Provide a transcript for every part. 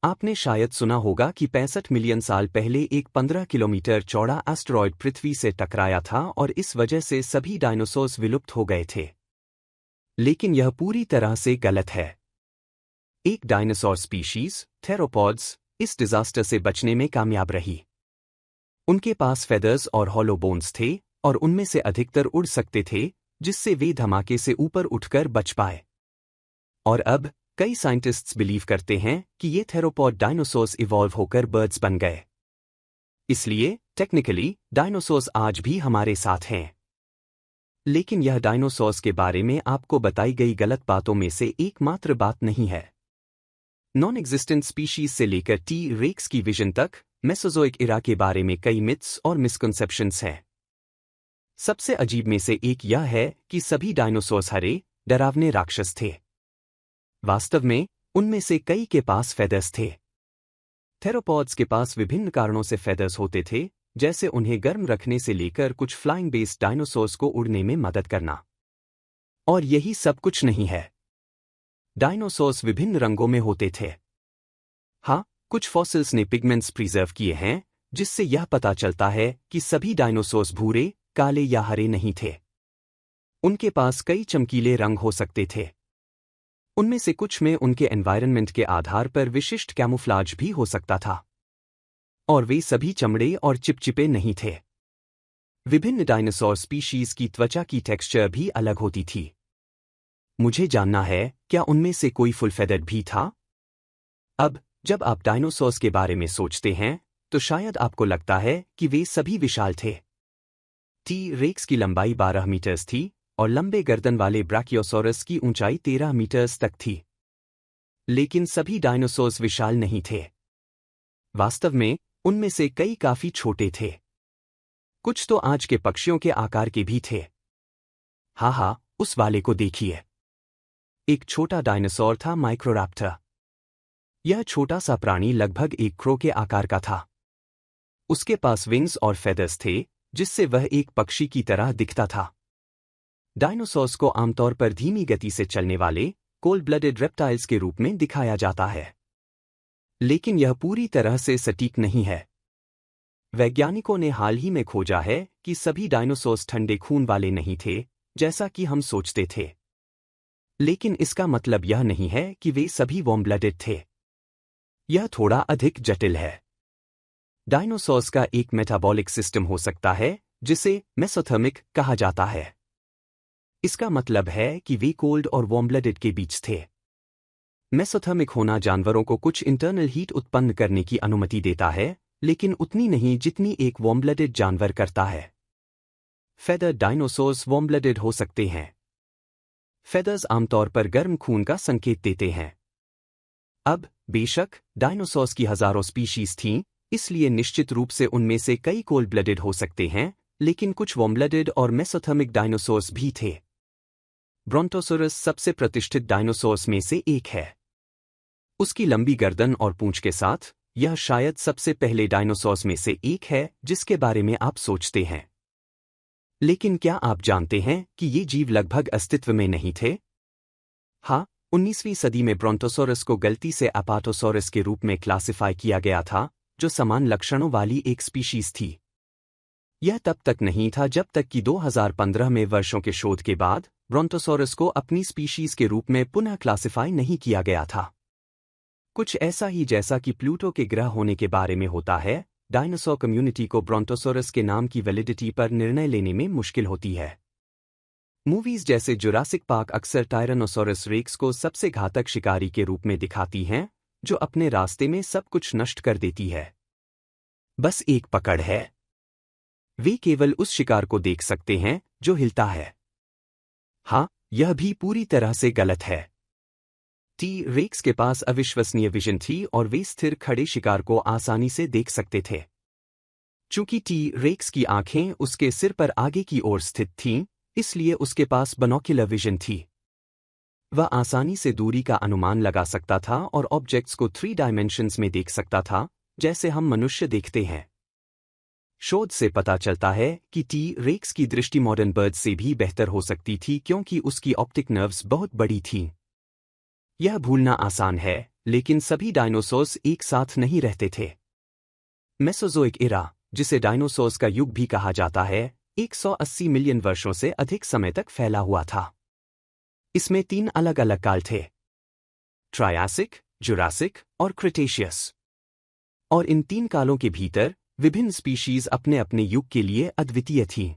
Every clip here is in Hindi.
आपने शायद सुना होगा कि 65 मिलियन साल पहले एक 15 किलोमीटर चौड़ा एस्टेरॉयड पृथ्वी से टकराया था और इस वजह से सभी डायनासोर्स विलुप्त हो गए थे। लेकिन यह पूरी तरह से गलत है। एक डायनासोर स्पीशीज, थेरोपॉड्स, इस डिजास्टर से बचने में कामयाब रही। उनके पास फेदर्स और हॉलो बोन्स थे और उनमें से अधिकतर उड़ सकते थे, जिससे वे धमाके से ऊपर उठकर बच पाए। और अब कई साइंटिस्ट्स बिलीव करते हैं कि ये थेरोपॉड डायनासोर्स इवॉल्व होकर बर्ड्स बन गए। इसलिए टेक्निकली डायनासोर्स आज भी हमारे साथ हैं। लेकिन यह डायनासोर्स के बारे में आपको बताई गई गलत बातों में से एकमात्र बात नहीं है। नॉन एग्जिस्टेंट स्पीशीज से लेकर टी रेक्स की विजन तक मेसोजोइक इरा के बारे में कई मिथ्स और मिसकंसेप्शंस हैं। सबसे अजीब में से एक यह है कि सभी डायनासोर्स हरे, डरावने राक्षस थे। वास्तव में उनमें से कई के पास फेदर्स थे। थेरोपॉड्स के पास विभिन्न कारणों से फेदर्स होते थे, जैसे उन्हें गर्म रखने से लेकर कुछ फ्लाइंग बेस्ड डायनासोर्स को उड़ने में मदद करना। और यही सब कुछ नहीं है। डायनासोर्स विभिन्न रंगों में होते थे। हाँ, कुछ फॉसिल्स ने पिगमेंट्स प्रिजर्व किए हैं, जिससे यह पता चलता है कि सभी डायनासोर्स भूरे, काले या हरे नहीं थे। उनके पास कई चमकीले रंग हो सकते थे। उनमें से कुछ में उनके एनवायरनमेंट के आधार पर विशिष्ट कैमोफ्लाज भी हो सकता था। और वे सभी चमड़े और चिपचिपे नहीं थे। विभिन्न डायनासोर स्पीशीज की त्वचा की टेक्सचर भी अलग होती थी। मुझे जानना है, क्या उनमें से कोई फुल फेदर्ड भी था? अब जब आप डायनासोर्स के बारे में सोचते हैं, तो शायद आपको लगता है कि वे सभी विशाल थे। टी रेक्स की लंबाई 12 मीटर्स थी और लंबे गर्दन वाले ब्राकियोसोरस की ऊंचाई 13 मीटर्स तक थी। लेकिन सभी डायनासोर्स विशाल नहीं थे। वास्तव में उनमें से कई काफी छोटे थे। कुछ तो आज के पक्षियों के आकार के भी थे। हाँ, उस वाले को देखिए। एक छोटा डायनासोर था माइक्रोरैप्टर। यह छोटा सा प्राणी लगभग एक क्रो के आकार का था। उसके पास विंग्स और फेदर्स थे, जिससे वह एक पक्षी की तरह दिखता था। डायनासोर्स को आमतौर पर धीमी गति से चलने वाले कोल्ड ब्लडेड रेप्टाइल्स के रूप में दिखाया जाता है। लेकिन यह पूरी तरह से सटीक नहीं है। वैज्ञानिकों ने हाल ही में खोजा है कि सभी डायनासोर्स ठंडे खून वाले नहीं थे, जैसा कि हम सोचते थे। लेकिन इसका मतलब यह नहीं है कि वे सभी वार्म ब्लडेड थे। यह थोड़ा अधिक जटिल है। डायनासोर्स का एक मेटाबॉलिक सिस्टम हो सकता है, जिसे मेसोथर्मिक कहा जाता है। इसका मतलब है कि वे कोल्ड और वार्म ब्लडेड के बीच थे। मेसोथर्मिक होना जानवरों को कुछ इंटरनल हीट उत्पन्न करने की अनुमति देता है, लेकिन उतनी नहीं जितनी एक वार्म ब्लडेड जानवर करता है। फेदर्ड डायनासोर्स वार्म ब्लडेड हो सकते हैं। फेदर्स आमतौर पर गर्म खून का संकेत देते हैं। अब बेशक डायनासोर्स की हजारों स्पीशीज थीं, इसलिए निश्चित रूप से उनमें से कई कोल्ड ब्लडेड हो सकते हैं, लेकिन कुछ वार्म ब्लडेड और मेसोथर्मिक डायनासोर्स भी थे। ब्रोंटोसोरस सबसे प्रतिष्ठित डायनासोर्स में से एक है। उसकी लंबी गर्दन और पूंछ के साथ यह शायद सबसे पहले डायनासोर्स में से एक है जिसके बारे में आप सोचते हैं। लेकिन क्या आप जानते हैं कि ये जीव लगभग अस्तित्व में नहीं थे? हाँ, 19वीं सदी में ब्रोंटोसोरस को गलती से अपाटोसोरस के रूप में क्लासिफाई किया गया था, जो समान लक्षणों वाली एक स्पीशीज थी। यह तब तक नहीं था जब तक कि 2015 में वर्षों के शोध के बाद ब्रोंटोसोरस को अपनी स्पीशीज के रूप में पुनः क्लासिफाई नहीं किया गया था। कुछ ऐसा ही जैसा कि प्लूटो के ग्रह होने के बारे में होता है, डायनासोर कम्युनिटी को ब्रोंटोसोरस के नाम की वैलिडिटी पर निर्णय लेने में मुश्किल होती है। मूवीज जैसे जुरासिक पार्क अक्सर टायरानोसोरस रेक्स को सबसे घातक शिकारी के रूप में दिखाती हैं, जो अपने रास्ते में सब कुछ नष्ट कर देती है। बस एक पकड़ है। वे केवल उस शिकार को देख सकते हैं जो हिलता है। हाँ, यह भी पूरी तरह से गलत है। टी रेक्स के पास अविश्वसनीय विजन थी और वे स्थिर खड़े शिकार को आसानी से देख सकते थे। चूंकि टी रेक्स की आंखें उसके सिर पर आगे की ओर स्थित थीं, इसलिए उसके पास बाइनोक्युलर विजन थी। वह आसानी से दूरी का अनुमान लगा सकता था और ऑब्जेक्ट्स को 3 डायमेंशंस में देख सकता था, जैसे हम मनुष्य देखते हैं। शोध से पता चलता है कि टी रेक्स की दृष्टि मॉडर्न बर्ड्स से भी बेहतर हो सकती थी क्योंकि उसकी ऑप्टिक नर्व्स बहुत बड़ी थीं। यह भूलना आसान है, लेकिन सभी डायनासोर्स एक साथ नहीं रहते थे। मेसोजोइक एरा, जिसे डायनासोर्स का युग भी कहा जाता है, 180 मिलियन वर्षों से अधिक समय तक फैला हुआ था। इसमें 3 अलग अलग काल थे: ट्रायासिक, जुरासिक और क्रिटेशियस। और इन 3 कालों के भीतर विभिन्न स्पीशीज अपने अपने युग के लिए अद्वितीय थीं।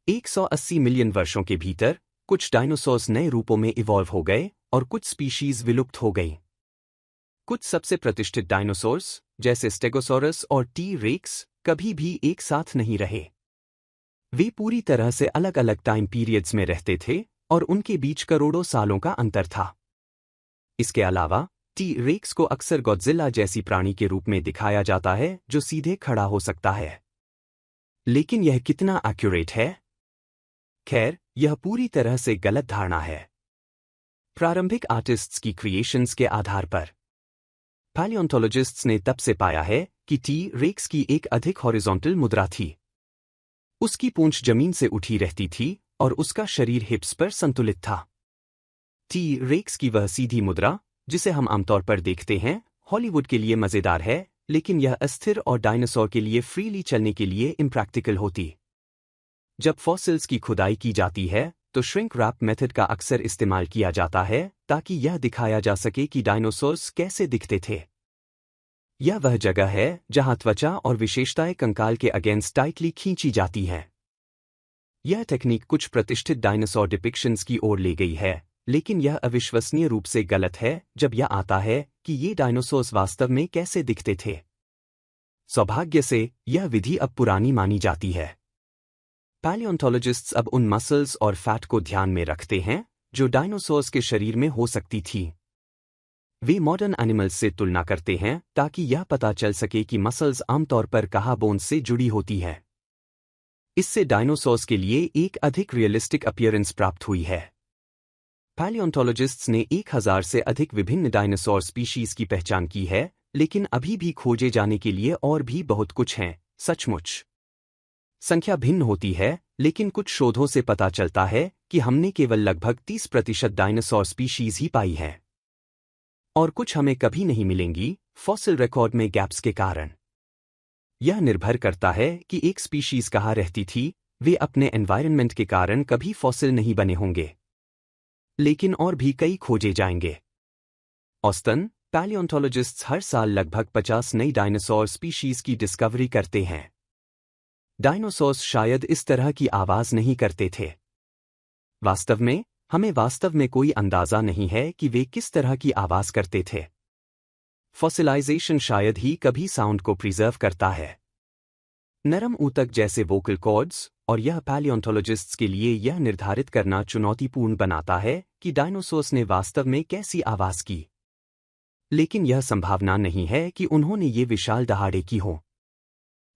180 मिलियन वर्षों के भीतर कुछ डायनासोर्स नए रूपों में इवॉल्व हो गए और कुछ स्पीशीज विलुप्त हो गई। कुछ सबसे प्रतिष्ठित डायनासोर्स, जैसे स्टेगोसॉरस और टी रेक्स, कभी भी एक साथ नहीं रहे। वे पूरी तरह से अलग अलग टाइम पीरियड्स में रहते थे और उनके बीच करोड़ों सालों का अंतर था। इसके अलावा टी रेक्स को अक्सर गॉडजिला जैसी प्राणी के रूप में दिखाया जाता है जो सीधे खड़ा हो सकता है। लेकिन यह कितना एक्यूरेट है? खैर, यह पूरी तरह से गलत धारणा है। प्रारंभिक आर्टिस्ट्स की क्रिएशंस के आधार पर पैलियोंटोलॉजिस्ट्स ने तब से पाया है कि टी रेक्स की एक अधिक हॉरिजॉन्टल मुद्रा थी। उसकी पूंछ जमीन से उठी रहती थी और उसका शरीर हिप्स पर संतुलित था। टी रेक्स की वह सीधी मुद्रा, जिसे हम आमतौर पर देखते हैं, हॉलीवुड के लिए मजेदार है, लेकिन यह अस्थिर और डायनासोर के लिए फ्रीली चलने के लिए इम्प्रैक्टिकल होती। जब फॉसिल्स की खुदाई की जाती है तो श्रिंक रैप मेथड का अक्सर इस्तेमाल किया जाता है ताकि यह दिखाया जा सके कि डायनासोर्स कैसे दिखते थे। यह वह जगह है जहां त्वचा और विशेषताएं कंकाल के अगेंस्ट टाइटली खींची जाती हैं। यह टेक्निक कुछ प्रतिष्ठित डायनासोर डिपिक्शंस की ओर ले गई है, लेकिन यह अविश्वसनीय रूप से गलत है जब यह आता है कि ये डायनासोर्स वास्तव में कैसे दिखते थे। सौभाग्य से यह विधि अब पुरानी मानी जाती है। पैलियोंटोलॉजिस्ट्स अब उन मसल्स और फैट को ध्यान में रखते हैं जो डायनासोर्स के शरीर में हो सकती थी। वे मॉडर्न एनिमल्स से तुलना करते हैं ताकि यह पता चल सके कि मसल्स आमतौर पर कहाँ बोन्स से जुड़ी होती हैं। इससे डायनासोर्स के लिए एक अधिक रियलिस्टिक अपीयरेंस प्राप्त हुई है। पैलियोंटोलॉजिस्ट्स ने 1000 से अधिक विभिन्न डायनासोर स्पीशीज की पहचान की है, लेकिन अभी भी खोजे जाने के लिए और भी बहुत कुछ हैं। सचमुच संख्या भिन्न होती है, लेकिन कुछ शोधों से पता चलता है कि हमने केवल लगभग 30% डायनासोर स्पीशीज ही पाई हैं। और कुछ हमें कभी नहीं मिलेंगी, फॉसिल रिकॉर्ड में गैप्स के कारण। यह निर्भर करता है कि एक स्पीशीज कहाँ रहती थी, वे अपने एनवायरनमेंट के कारण कभी फॉसिल नहीं बने होंगे। लेकिन और भी कई खोजे जाएंगे। औसतन पैलियोंटोलॉजिस्ट्स हर साल लगभग 50 नई डायनासोर स्पीशीज की डिस्कवरी करते हैं। डायनासोर्स शायद इस तरह की आवाज नहीं करते थे। वास्तव में हमें वास्तव में कोई अंदाजा नहीं है कि वे किस तरह की आवाज करते थे। फॉसिलाइजेशन शायद ही कभी साउंड को प्रिजर्व करता है। नरम ऊतक जैसे वोकल कॉर्ड्स, और यह पैलियोंटोलॉजिस्ट्स के लिए यह निर्धारित करना चुनौतीपूर्ण बनाता है कि डायनासोर्स ने वास्तव में कैसी आवाज की। लेकिन यह संभावना नहीं है कि उन्होंने ये विशाल दहाड़े की हों।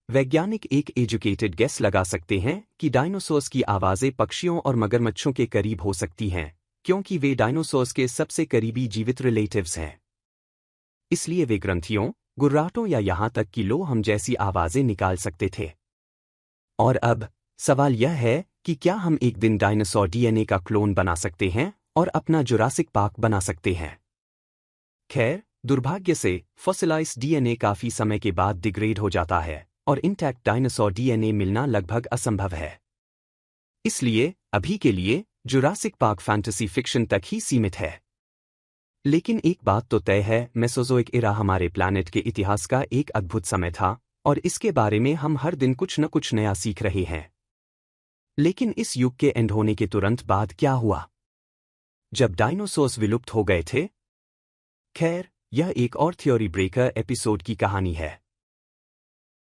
वैज्ञानिक एक एजुकेटेड गेस लगा सकते हैं कि डायनासोर्स की आवाजें पक्षियों और मगरमच्छों के करीब हो सकती हैं, क्योंकि वे डायनासोर्स के सबसे करीबी जीवित रिलेटिव्स हैं। इसलिए वे ग्रंथियों, गुर्राटों या यहां तक कि लोहम जैसी आवाजें निकाल सकते थे। और अब सवाल यह है कि क्या हम एक दिन डायनासोर डीएनए का क्लोन बना सकते हैं और अपना जुरासिक पार्क बना सकते हैं? खैर, दुर्भाग्य से फॉसिलाइज्ड डीएनए काफी समय के बाद डिग्रेड हो जाता है और इंटैक्ट डायनासोर डीएनए मिलना लगभग असंभव है। इसलिए अभी के लिए जुरासिक पार्क फैंटेसी फिक्शन तक ही सीमित है। लेकिन एक बात तो तय है, मेसोजोइक एरा हमारे प्लैनेट के इतिहास का एक अद्भुत समय था और इसके बारे में हम हर दिन कुछ न कुछ नया सीख रहे हैं। लेकिन इस युग के एंड होने के तुरंत बाद क्या हुआ, जब डायनासोर्स विलुप्त हो गए थे? खैर, यह एक और थ्योरी ब्रेकर एपिसोड की कहानी है।